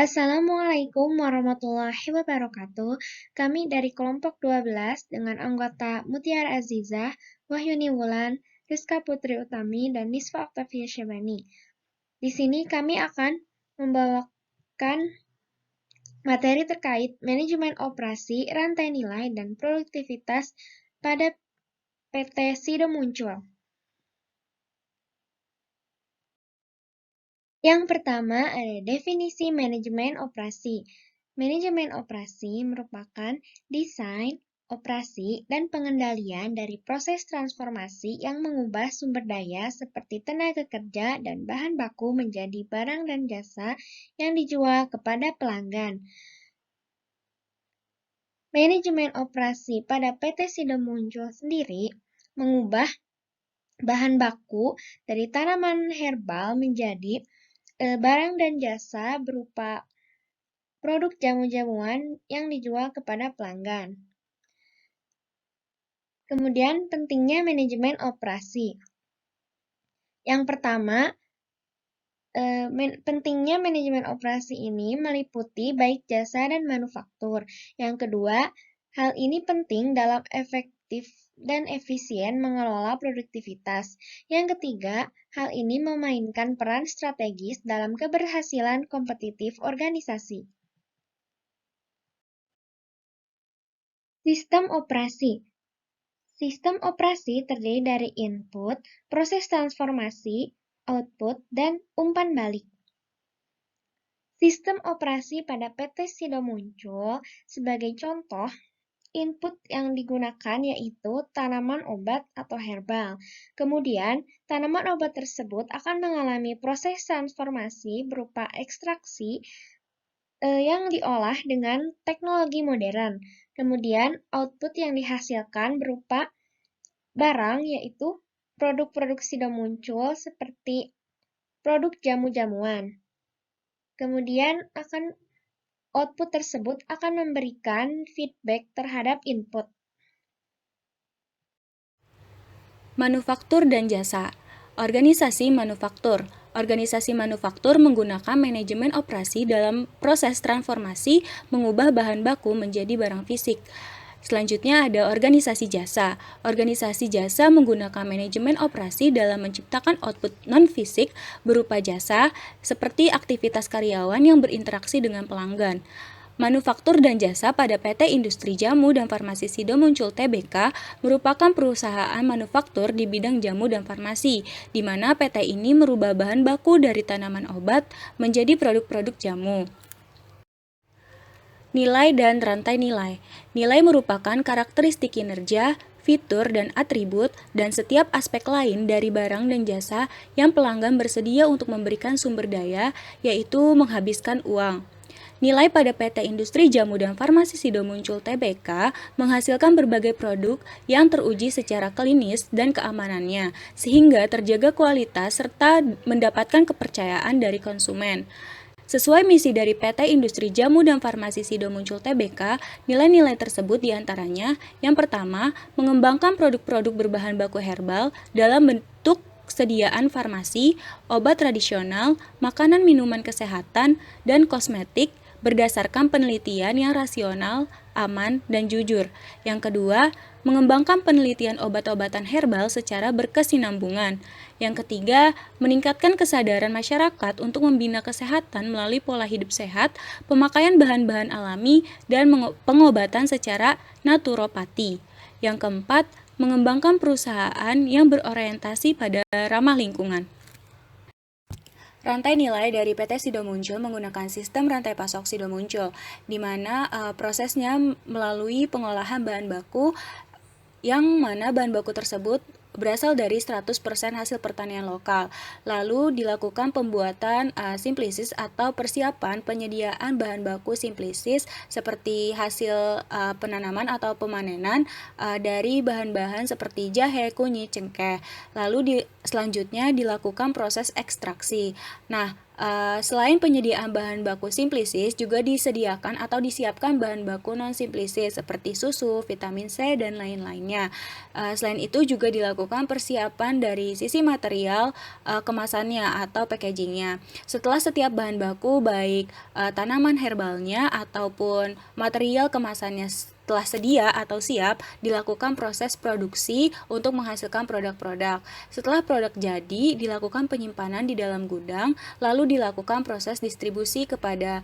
Assalamualaikum warahmatullahi wabarakatuh. Kami dari kelompok 12 dengan anggota Mutiara Azizah, Wahyuni Wulan, Rizka Putri Utami, dan Nisfa Oktavia Syabani. Di sini kami akan membawakan materi terkait manajemen operasi, rantai nilai, dan produktivitas pada PT Sido Muncul. Yang pertama ada definisi manajemen operasi. Manajemen operasi merupakan desain, operasi, dan pengendalian dari proses transformasi yang mengubah sumber daya seperti tenaga kerja dan bahan baku menjadi barang dan jasa yang dijual kepada pelanggan. Manajemen operasi pada PT Sido Muncul sendiri mengubah bahan baku dari tanaman herbal menjadi barang dan jasa berupa produk jamu-jamuan yang dijual kepada pelanggan. Kemudian pentingnya manajemen operasi. Yang pertama, pentingnya manajemen operasi ini meliputi baik jasa dan manufaktur. Yang kedua, hal ini penting dalam efektif dan efisien mengelola produktivitas. Yang ketiga, hal ini memainkan peran strategis dalam keberhasilan kompetitif organisasi. Sistem operasi. Sistem operasi terdiri dari input, proses transformasi, output, dan umpan balik. Sistem operasi pada PT Sido Muncul sebagai contoh, input yang digunakan yaitu tanaman obat atau herbal. Kemudian, tanaman obat tersebut akan mengalami proses transformasi berupa ekstraksi yang diolah dengan teknologi modern. Kemudian, output yang dihasilkan berupa barang, yaitu produk-produk Sido Muncul seperti produk jamu-jamuan. Kemudian, output tersebut akan memberikan feedback terhadap input. Manufaktur dan jasa. Organisasi manufaktur. Organisasi manufaktur menggunakan manajemen operasi dalam proses transformasi mengubah bahan baku menjadi barang fisik. Selanjutnya ada organisasi jasa. Organisasi jasa menggunakan manajemen operasi dalam menciptakan output non-fisik berupa jasa seperti aktivitas karyawan yang berinteraksi dengan pelanggan. Manufaktur dan jasa pada PT Industri Jamu dan Farmasi Sido Muncul Tbk merupakan perusahaan manufaktur di bidang jamu dan farmasi, di mana PT ini merubah bahan baku dari tanaman obat menjadi produk-produk jamu. Nilai dan rantai nilai. Nilai merupakan karakteristik kinerja, fitur, dan atribut, dan setiap aspek lain dari barang dan jasa yang pelanggan bersedia untuk memberikan sumber daya, yaitu menghabiskan uang. Nilai pada PT Industri Jamu dan Farmasi Sido Muncul Tbk menghasilkan berbagai produk yang teruji secara klinis dan keamanannya, sehingga terjaga kualitas serta mendapatkan kepercayaan dari konsumen. Sesuai misi dari PT Industri Jamu dan Farmasi Sido Muncul Tbk, nilai-nilai tersebut diantaranya, yang pertama, mengembangkan produk-produk berbahan baku herbal dalam bentuk sediaan farmasi, obat tradisional, makanan minuman kesehatan, dan kosmetik, berdasarkan penelitian yang rasional, aman, dan jujur. Yang kedua, mengembangkan penelitian obat-obatan herbal secara berkesinambungan. Yang ketiga, meningkatkan kesadaran masyarakat untuk membina kesehatan melalui pola hidup sehat, pemakaian bahan-bahan alami, dan pengobatan secara naturopati. Yang keempat, mengembangkan perusahaan yang berorientasi pada ramah lingkungan. Rantai nilai dari PT Sido Muncul menggunakan sistem rantai pasok Sido Muncul, di mana prosesnya melalui pengolahan bahan baku, yang mana bahan baku tersebut berasal dari 100% hasil pertanian lokal. Lalu dilakukan pembuatan simplisis atau persiapan penyediaan bahan baku simplisis seperti hasil penanaman atau pemanenan dari bahan-bahan seperti jahe, kunyit, cengkeh. Lalu selanjutnya dilakukan proses ekstraksi. Nah, Selain penyediaan bahan baku simplisis, juga disediakan atau disiapkan bahan baku non-simplisis seperti susu, vitamin C, dan lain-lainnya. Selain itu juga dilakukan persiapan dari sisi material kemasannya atau packagingnya. Setelah setiap bahan baku, baik tanaman herbalnya ataupun material kemasannya telah sedia atau siap, dilakukan proses produksi untuk menghasilkan produk-produk. Setelah produk jadi, dilakukan penyimpanan di dalam gudang, lalu dilakukan proses distribusi kepada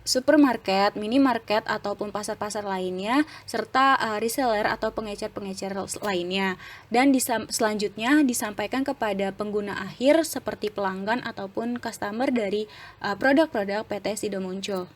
supermarket, minimarket, ataupun pasar-pasar lainnya, serta reseller atau pengecer-pengecer lainnya. Dan selanjutnya disampaikan kepada pengguna akhir seperti pelanggan ataupun customer dari produk-produk PT Sido Muncul.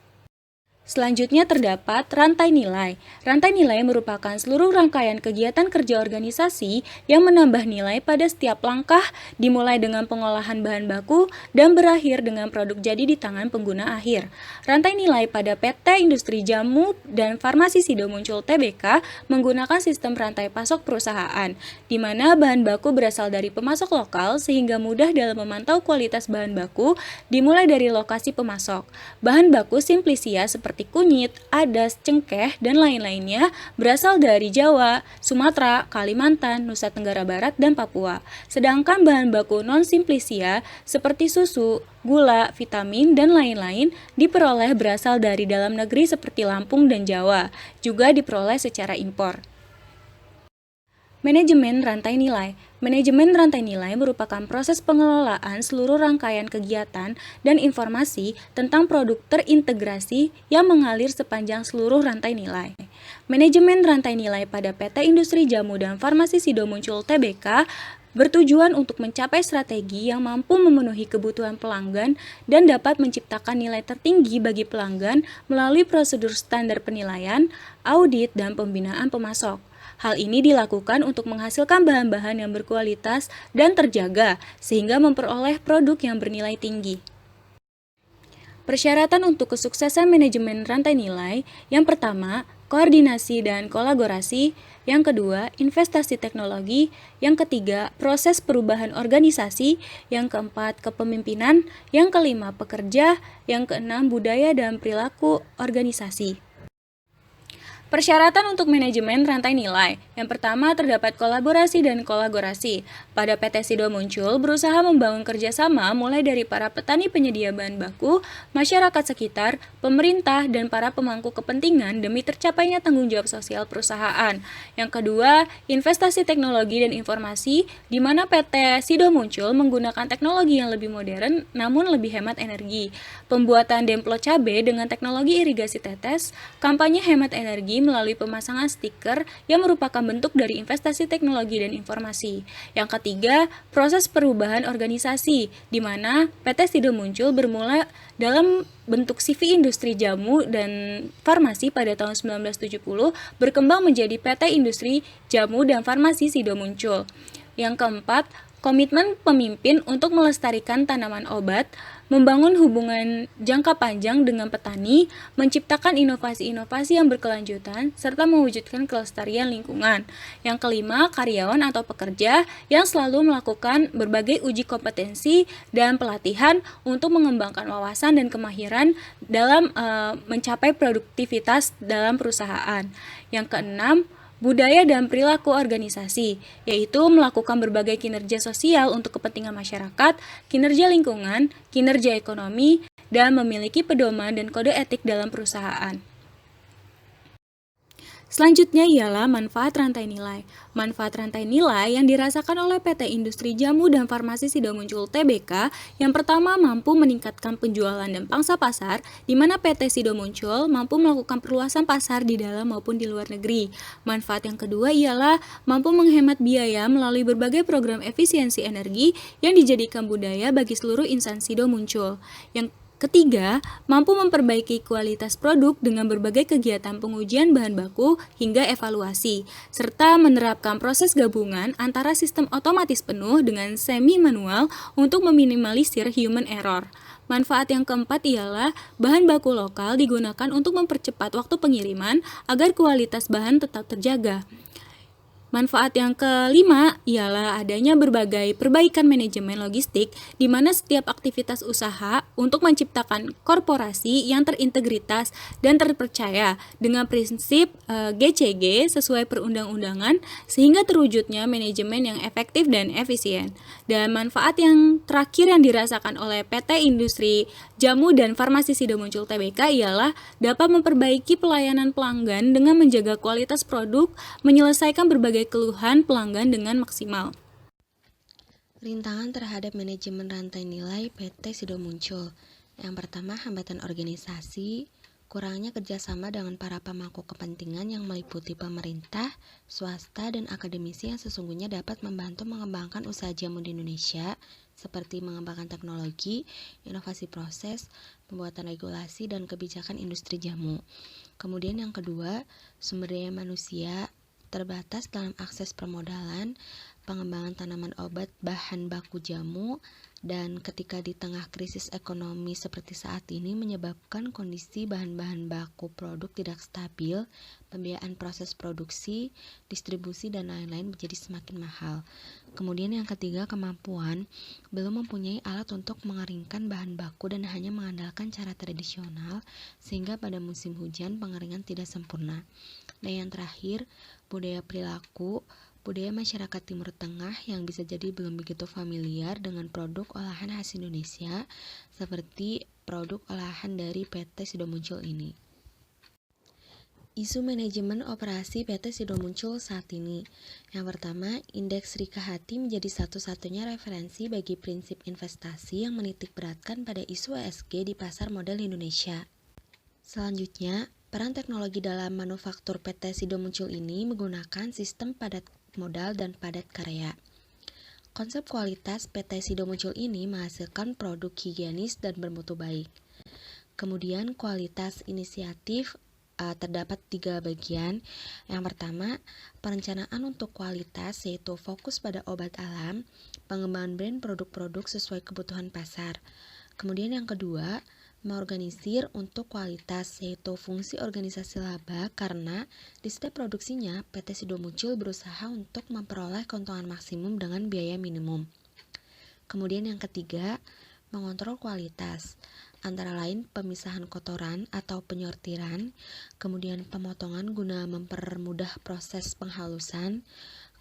Selanjutnya terdapat rantai nilai. Rantai nilai merupakan seluruh rangkaian kegiatan kerja organisasi yang menambah nilai pada setiap langkah, dimulai dengan pengolahan bahan baku dan berakhir dengan produk jadi di tangan pengguna akhir. Rantai nilai pada PT Industri Jamu dan Farmasi Sido Muncul Tbk menggunakan sistem rantai pasok perusahaan, di mana bahan baku berasal dari pemasok lokal sehingga mudah dalam memantau kualitas bahan baku, dimulai dari lokasi pemasok. Bahan baku simplisia seperti kunyit, adas, cengkeh, dan lain-lainnya berasal dari Jawa, Sumatera, Kalimantan, Nusa Tenggara Barat, dan Papua. Sedangkan bahan baku non-simplisia seperti susu, gula, vitamin, dan lain-lain diperoleh berasal dari dalam negeri seperti Lampung dan Jawa, juga diperoleh secara impor. Manajemen rantai nilai. Manajemen rantai nilai merupakan proses pengelolaan seluruh rangkaian kegiatan dan informasi tentang produk terintegrasi yang mengalir sepanjang seluruh rantai nilai. Manajemen rantai nilai pada PT Industri Jamu dan Farmasi Sido Muncul Tbk bertujuan untuk mencapai strategi yang mampu memenuhi kebutuhan pelanggan dan dapat menciptakan nilai tertinggi bagi pelanggan melalui prosedur standar penilaian, audit, dan pembinaan pemasok. Hal ini dilakukan untuk menghasilkan bahan-bahan yang berkualitas dan terjaga, sehingga memperoleh produk yang bernilai tinggi. Persyaratan untuk kesuksesan manajemen rantai nilai, yang pertama, koordinasi dan kolaborasi, yang kedua, investasi teknologi, yang ketiga, proses perubahan organisasi, yang keempat, kepemimpinan, yang kelima, pekerja, yang keenam, budaya dan perilaku organisasi. Persyaratan untuk manajemen rantai nilai. Yang pertama, terdapat kolaborasi dan kolaborasi. Pada PT Sido Muncul berusaha membangun kerjasama mulai dari para petani penyedia bahan baku, masyarakat sekitar, pemerintah, dan para pemangku kepentingan demi tercapainya tanggung jawab sosial perusahaan. Yang kedua, investasi teknologi dan informasi, di mana PT Sido Muncul menggunakan teknologi yang lebih modern namun lebih hemat energi. Pembuatan demplo cabai dengan teknologi irigasi tetes, kampanye hemat energi melalui pemasangan stiker yang merupakan bentuk dari investasi teknologi dan informasi. Yang ketiga, proses perubahan organisasi, di mana PT Sido Muncul bermula dalam bentuk CV Industri Jamu dan Farmasi pada tahun 1970 berkembang menjadi PT Industri Jamu dan Farmasi Sido Muncul. Yang keempat, komitmen pemimpin untuk melestarikan tanaman obat, membangun hubungan jangka panjang dengan petani, menciptakan inovasi-inovasi yang berkelanjutan, serta mewujudkan kelestarian lingkungan. Yang kelima, karyawan atau pekerja yang selalu melakukan berbagai uji kompetensi dan pelatihan untuk mengembangkan wawasan dan kemahiran dalam mencapai produktivitas dalam perusahaan. Yang keenam, budaya dan perilaku organisasi, yaitu melakukan berbagai kinerja sosial untuk kepentingan masyarakat, kinerja lingkungan, kinerja ekonomi, dan memiliki pedoman dan kode etik dalam perusahaan. Selanjutnya ialah manfaat rantai nilai. Manfaat rantai nilai yang dirasakan oleh PT Industri Jamu dan Farmasi Sido Muncul Tbk, yang pertama mampu meningkatkan penjualan dan pangsa pasar, di mana PT Sido Muncul mampu melakukan perluasan pasar di dalam maupun di luar negeri. Manfaat yang kedua ialah mampu menghemat biaya melalui berbagai program efisiensi energi yang dijadikan budaya bagi seluruh instansi Sido Muncul. Yang ketiga, mampu memperbaiki kualitas produk dengan berbagai kegiatan pengujian bahan baku hingga evaluasi, serta menerapkan proses gabungan antara sistem otomatis penuh dengan semi-manual untuk meminimalisir human error. Manfaat yang keempat ialah bahan baku lokal digunakan untuk mempercepat waktu pengiriman agar kualitas bahan tetap terjaga. Manfaat yang kelima ialah adanya berbagai perbaikan manajemen logistik di mana setiap aktivitas usaha untuk menciptakan korporasi yang terintegritas dan terpercaya dengan prinsip GCG sesuai perundang-undangan sehingga terwujudnya manajemen yang efektif dan efisien. Dan manfaat yang terakhir yang dirasakan oleh PT Industri Jamu dan Farmasi Sido Muncul Tbk ialah dapat memperbaiki pelayanan pelanggan dengan menjaga kualitas produk, menyelesaikan berbagai keluhan pelanggan dengan maksimal. Rintangan terhadap manajemen rantai nilai PT Sido muncul. Yang pertama, hambatan organisasi, kurangnya kerjasama dengan para pemangku kepentingan yang meliputi pemerintah, swasta, dan akademisi yang sesungguhnya dapat membantu mengembangkan usaha jamu di Indonesia, seperti mengembangkan teknologi, inovasi proses, pembuatan regulasi, dan kebijakan industri jamu. Kemudian yang kedua, sumber daya manusia terbatas dalam akses permodalan, pengembangan tanaman obat bahan baku jamu, dan ketika di tengah krisis ekonomi seperti saat ini menyebabkan kondisi bahan-bahan baku produk tidak stabil, pembiayaan proses produksi, distribusi, dan lain-lain menjadi semakin mahal. Kemudian yang ketiga, kemampuan belum mempunyai alat untuk mengeringkan bahan baku dan hanya mengandalkan cara tradisional sehingga pada musim hujan pengeringan tidak sempurna. Dan yang terakhir, budaya perilaku, budaya masyarakat Timur Tengah yang bisa jadi belum begitu familiar dengan produk olahan khas Indonesia seperti produk olahan dari PT Sido Muncul ini. Isu manajemen operasi PT Sido Muncul saat ini. Yang pertama, indeks Rika Hati menjadi satu-satunya referensi bagi prinsip investasi yang menitik beratkan pada isu ESG di pasar modal Indonesia. Selanjutnya, peran teknologi dalam manufaktur PT Sido Muncul ini menggunakan sistem padat modal dan padat karya. Konsep kualitas PT Sido Muncul ini menghasilkan produk higienis dan bermutu baik. Kemudian kualitas inisiatif terdapat 3 bagian. Yang pertama, perencanaan untuk kualitas yaitu fokus pada obat alam, pengembangan brand produk-produk sesuai kebutuhan pasar. Kemudian yang kedua, mengorganisir untuk kualitas yaitu fungsi organisasi laba karena di setiap produksinya PT Sido Muncul berusaha untuk memperoleh keuntungan maksimum dengan biaya minimum. Kemudian yang ketiga, mengontrol kualitas antara lain pemisahan kotoran atau penyortiran, kemudian pemotongan guna mempermudah proses penghalusan,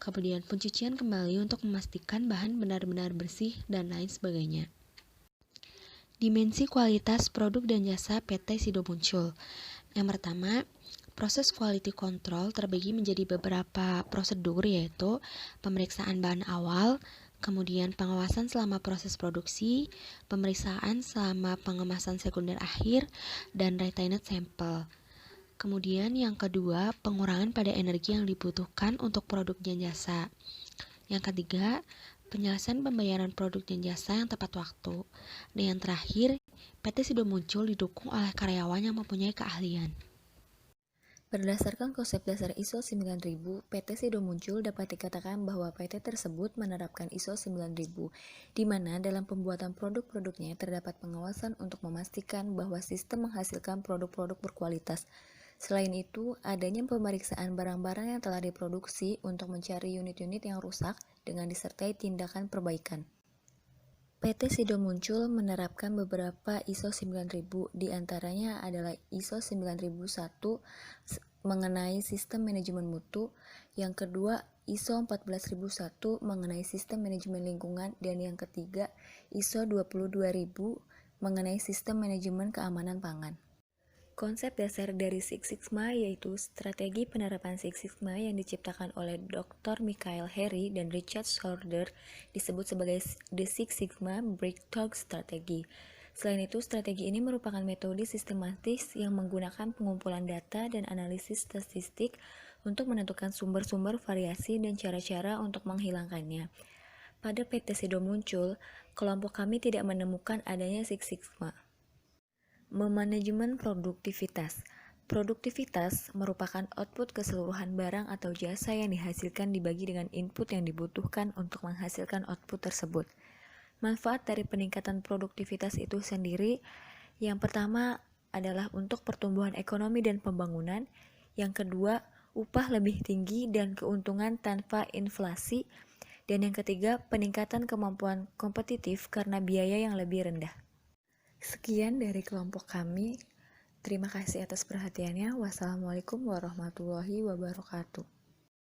kemudian pencucian kembali untuk memastikan bahan benar-benar bersih dan lain sebagainya. Dimensi kualitas produk dan jasa PT Sido Muncul. Yang pertama, proses quality control terbagi menjadi beberapa prosedur yaitu pemeriksaan bahan awal, kemudian pengawasan selama proses produksi, pemeriksaan selama pengemasan sekunder akhir, dan retained sample. Kemudian yang kedua, pengurangan pada energi yang dibutuhkan untuk produk dan jasa. Yang ketiga, penyelesaian pembayaran produk dan jasa yang tepat waktu. Dan yang terakhir, PT Sido Muncul didukung oleh karyawan yang mempunyai keahlian. Berdasarkan konsep dasar ISO 9000, PT Sido Muncul dapat dikatakan bahwa PT tersebut menerapkan ISO 9000, di mana dalam pembuatan produk-produknya terdapat pengawasan untuk memastikan bahwa sistem menghasilkan produk-produk berkualitas. Selain itu, adanya pemeriksaan barang-barang yang telah diproduksi untuk mencari unit-unit yang rusak dengan disertai tindakan perbaikan. PT Sido Muncul menerapkan beberapa ISO 9000, di antaranya adalah ISO 9001 mengenai sistem manajemen mutu, yang kedua ISO 14001 mengenai sistem manajemen lingkungan, dan yang ketiga ISO 22000 mengenai sistem manajemen keamanan pangan. Konsep dasar dari Six Sigma yaitu strategi penerapan Six Sigma yang diciptakan oleh Dr. Michael Harry dan Richard Shorter disebut sebagai The Six Sigma Breakthrough Strategy. Selain itu, strategi ini merupakan metode sistematis yang menggunakan pengumpulan data dan analisis statistik untuk menentukan sumber-sumber variasi dan cara-cara untuk menghilangkannya. Pada PT Sido Muncul, kelompok kami tidak menemukan adanya Six Sigma. Memanajemen produktivitas. Produktivitas merupakan output keseluruhan barang atau jasa yang dihasilkan dibagi dengan input yang dibutuhkan untuk menghasilkan output tersebut. Manfaat dari peningkatan produktivitas itu sendiri, yang pertama adalah untuk pertumbuhan ekonomi dan pembangunan, yang kedua upah lebih tinggi dan keuntungan tanpa inflasi. Dan yang ketiga, peningkatan kemampuan kompetitif karena biaya yang lebih rendah. Sekian dari kelompok kami. Terima kasih atas perhatiannya. Wassalamualaikum warahmatullahi wabarakatuh.